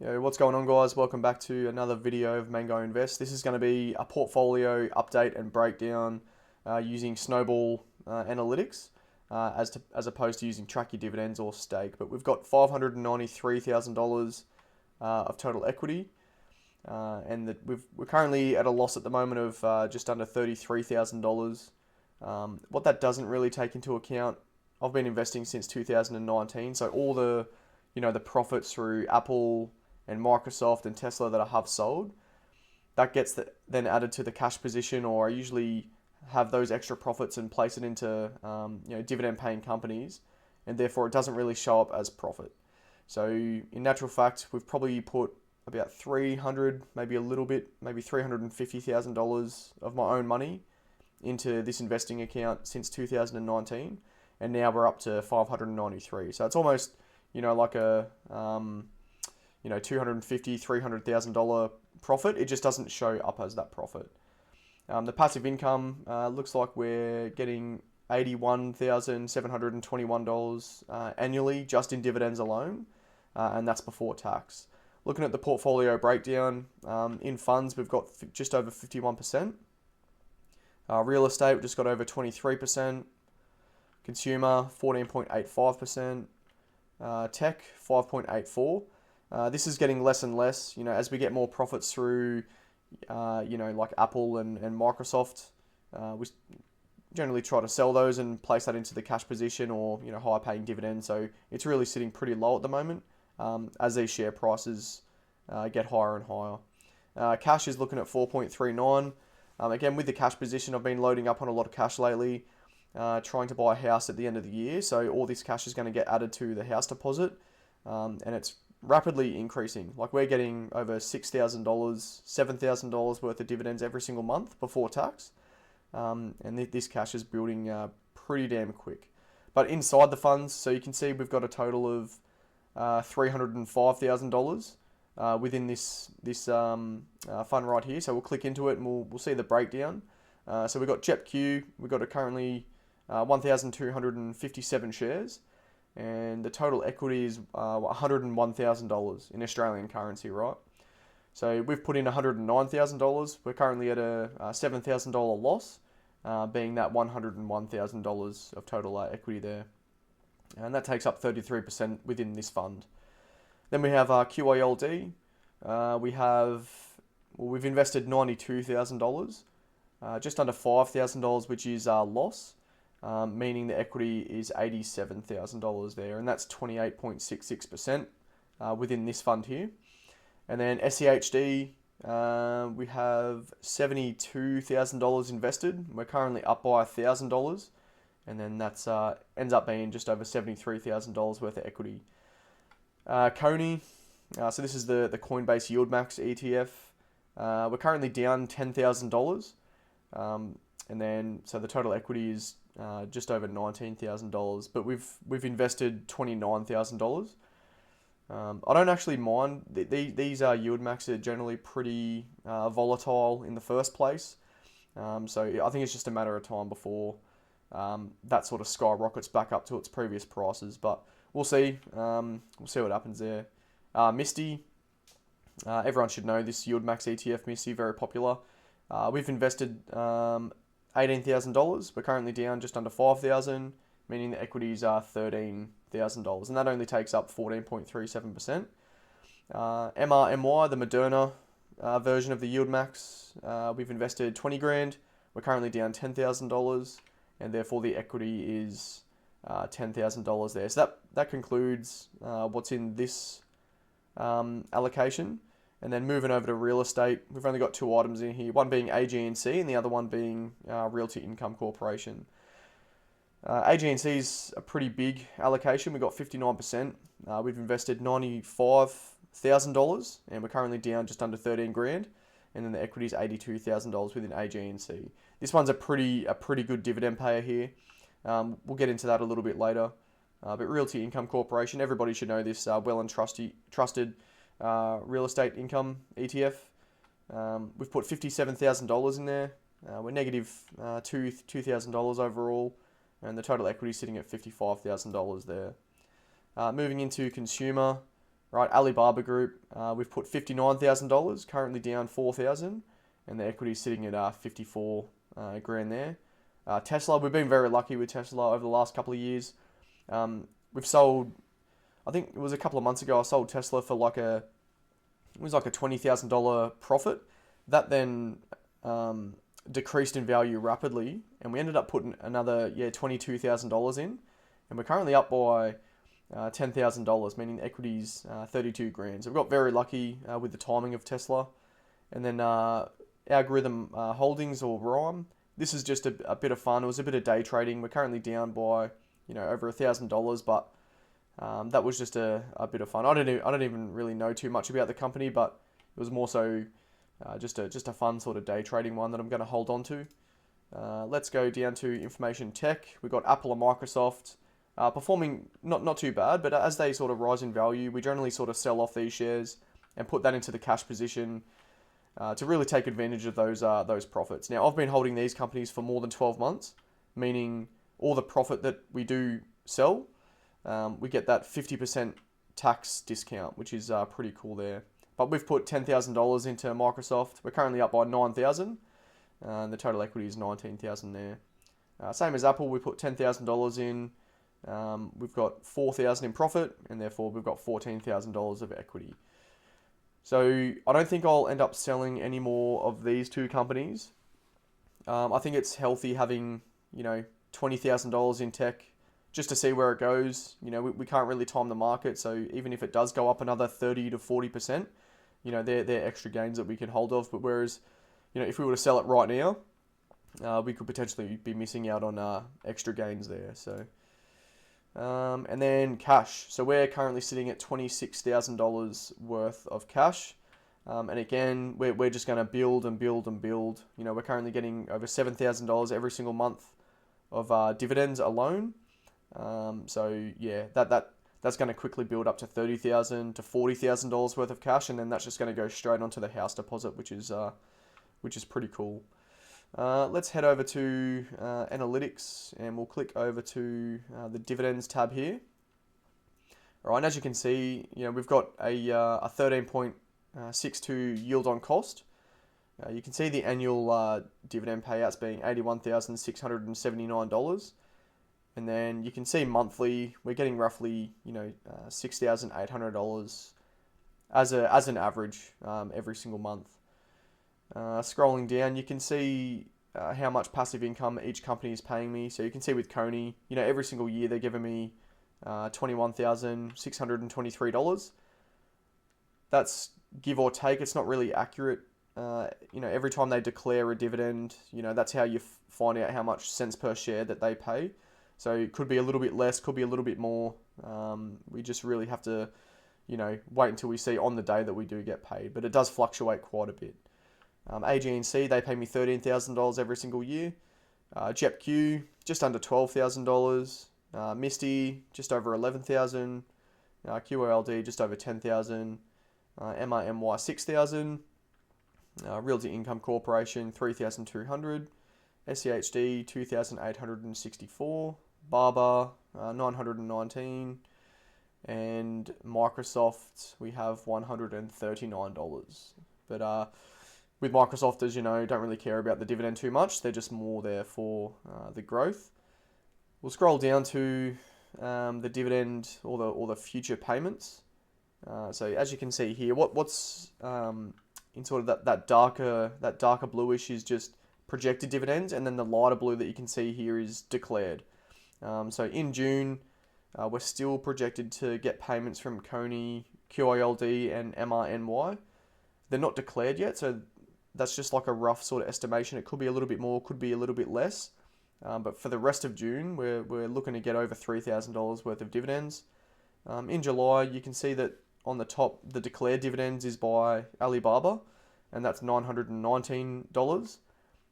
What's going on, guys? Welcome back to another video of Mango Invest. This is going to be a portfolio update and breakdown using Snowball Analytics as opposed to using Track Your Dividends or Stake. But we've got $593,000 of total equity, and we're currently at a loss at the moment of just under $33,000. What that doesn't really take into account, I've been investing since 2019, so all the profits through Apple and Microsoft and Tesla that I have sold, that gets then added to the cash position, or I usually have those extra profits and place it into dividend paying companies, and therefore it doesn't really show up as profit. So in natural fact, we've probably put about 300, maybe a little bit, maybe $350,000 of my own money into this investing account since 2019, and now we're up to 593. So it's almost like a $250,000, $300,000 profit. It just doesn't show up as that profit. The passive income looks like we're getting $81,721 annually just in dividends alone, and that's before tax. Looking at the portfolio breakdown, in funds we've got just over 51%. Real estate we've just got over 23%. Consumer 14.85%. Tech 5.84%. This is getting less and less, as we get more profits through, like Apple and Microsoft. We generally try to sell those and place that into the cash position or, higher paying dividends. So it's really sitting pretty low at the moment as these share prices get higher and higher. Cash is looking at 4.39. Again, with the cash position, I've been loading up on a lot of cash lately, trying to buy a house at the end of the year. So all this cash is going to get added to the house deposit, and it's rapidly increasing. Like we're getting over $6,000, $7,000 worth of dividends every single month before tax, and this cash is building pretty damn quick. But inside the funds, so you can see we've got a total of $305,000 within this fund right here. So we'll click into it and we'll see the breakdown. So we've got JEPQ, we've got currently 1,257 shares, and the total equity is $101,000 in Australian currency, right? So we've put in $109,000. We're currently at a $7,000 loss, being that $101,000 of total equity there. And that takes up 33% within this fund. Then we have QILD. We've invested $92,000, just under $5,000, which is loss. Meaning the equity is $87,000 there, and that's 28.66% within this fund here. And then SEHD, we have $72,000 invested. We're currently up by $1,000, and then that's ends up being just over $73,000 worth of equity. Coney, so this is the Coinbase Yield Max ETF. We're currently down $10,000, and then so the total equity is just over $19,000, but we've invested $29,000. I don't actually mind. These yield max are generally pretty volatile in the first place, so I think it's just a matter of time before that sort of skyrockets back up to its previous prices. But we'll see. We'll see what happens there. Misty, everyone should know this yield max ETF. Misty, very popular. We've invested $18,000. We're currently down just under $5,000, meaning the equities are $13,000, and that only takes up 14.37%. MRMY, the Moderna version of the Yield Max, we've invested 20 grand. We're currently down $10,000, and therefore the equity is $10,000 there. So that concludes what's in this allocation. And then moving over to real estate, we've only got two items in here, one being AGNC and the other one being Realty Income Corporation. AGNC is a pretty big allocation. We've got 59%. We've invested $95,000, and we're currently down just under 13 grand. And then the equity is $82,000 within AGNC. This one's a pretty good dividend payer here. We'll get into that a little bit later. But Realty Income Corporation, everybody should know this well and trusted real estate income ETF. We've put $57,000 in there. We're negative $2,000 overall, and the total equity is sitting at $55,000 there. Moving into consumer, Right, Alibaba Group, we've put $59,000, currently down 4,000, and the equity is sitting at 54 grand there. Tesla, we've been very lucky with Tesla over the last couple of years. We've sold, I think it was a couple of months ago, I sold Tesla for it was like a $20,000 profit. That then decreased in value rapidly, and we ended up putting another $22,000 in, and we're currently up by $10,000, meaning the equity's 32 grand. So we got very lucky with the timing of Tesla. And then Algorithm Holdings, or RIME. This is just a bit of fun. It was a bit of day trading. We're currently down by over $1,000, but that was just a bit of fun. I don't even really know too much about the company, but it was more so just a fun sort of day trading one that I'm going to hold on to. Let's go down to information tech. We've got Apple and Microsoft. Performing not too bad, but as they sort of rise in value, we generally sort of sell off these shares and put that into the cash position to really take advantage of those profits. Now, I've been holding these companies for more than 12 months, meaning all the profit that we do sell, we get that 50% tax discount, which is pretty cool there. But we've put $10,000 into Microsoft. We're currently up by 9,000, and the total equity is 19,000 there. Same as Apple, we put $10,000 in. We've got 4,000 in profit, and therefore we've got $14,000 of equity. So I don't think I'll end up selling any more of these two companies. I think it's healthy having $20,000 in tech just to see where it goes. We can't really time the market, so even if it does go up another 30 to 40%, they're extra gains that we can hold of. But whereas, if we were to sell it right now, we could potentially be missing out on extra gains there. So. And then cash. So we're currently sitting at $26,000 worth of cash. And again, we're just going to build and build and build. We're currently getting over $7,000 every single month of dividends alone. So yeah, that's going to quickly build up to $30,000 to $40,000 worth of cash, and then that's just going to go straight onto the house deposit, which is pretty cool. Let's head over to analytics, and we'll click over to the dividends tab here. All right, and as you can see, we've got a 13.62 yield on cost. You can see the annual dividend payouts being $81,679, and then you can see monthly we're getting roughly $6,800 as an average every single month. Scrolling down, you can see how much passive income each company is paying me. So you can see with Coney, every single year they're giving me $21,623. That's give or take. It's not really accurate. Every time they declare a dividend, that's how you find out how much cents per share that they pay. So it could be a little bit less, could be a little bit more. We just really have to, wait until we see on the day that we do get paid. But it does fluctuate quite a bit. AG&C, they pay me $13,000 every single year. JEPQ, just under $12,000. Misty, just over $11,000. QOLD, just over $10,000. MRMY, $6,000. Realty Income Corporation, $3,200. SCHD, $2,864. Barber, $919. And Microsoft, we have $139. But with Microsoft, as you know, don't really care about the dividend too much. They're just more there for the growth. We'll scroll down to the dividend or the future payments. So as you can see here, what's in sort of that darker bluish is just projected dividends, and then the lighter blue that you can see here is declared. So in June, we're still projected to get payments from Coney, QILD, and MRNY. They're not declared yet, so that's just like a rough sort of estimation. It could be a little bit more, could be a little bit less. But for the rest of June, we're looking to get over $3,000 worth of dividends. In July, you can see that on the top, the declared dividends is by Alibaba, and that's $919.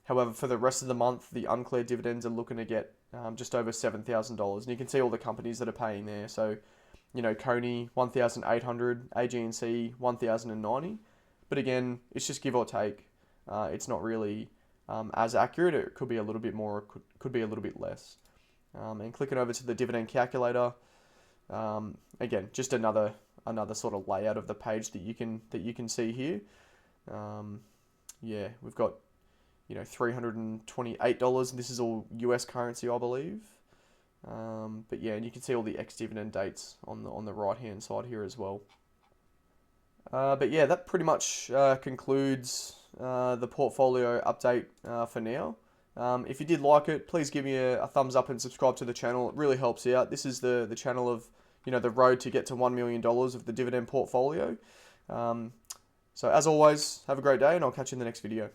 However, for the rest of the month, the uncleared dividends are looking to get just over $7,000. And you can see all the companies that are paying there. So, Coney, $1,800, AG&C, $1,090. But again, it's just give or take. It's not really as accurate. It could be a little bit more, could be a little bit less. And clicking over to the dividend calculator, again, just another another sort of layout of the page that you can see here. Yeah, we've got $328. This is all US currency, I believe. But yeah, and you can see all the ex-dividend dates on the right hand side here as well. But yeah, that pretty much concludes the portfolio update for now. If you did like it, please give me a thumbs up and subscribe to the channel. It really helps out. This is the channel of the road to get to $1 million of the dividend portfolio. So as always, have a great day, and I'll catch you in the next video.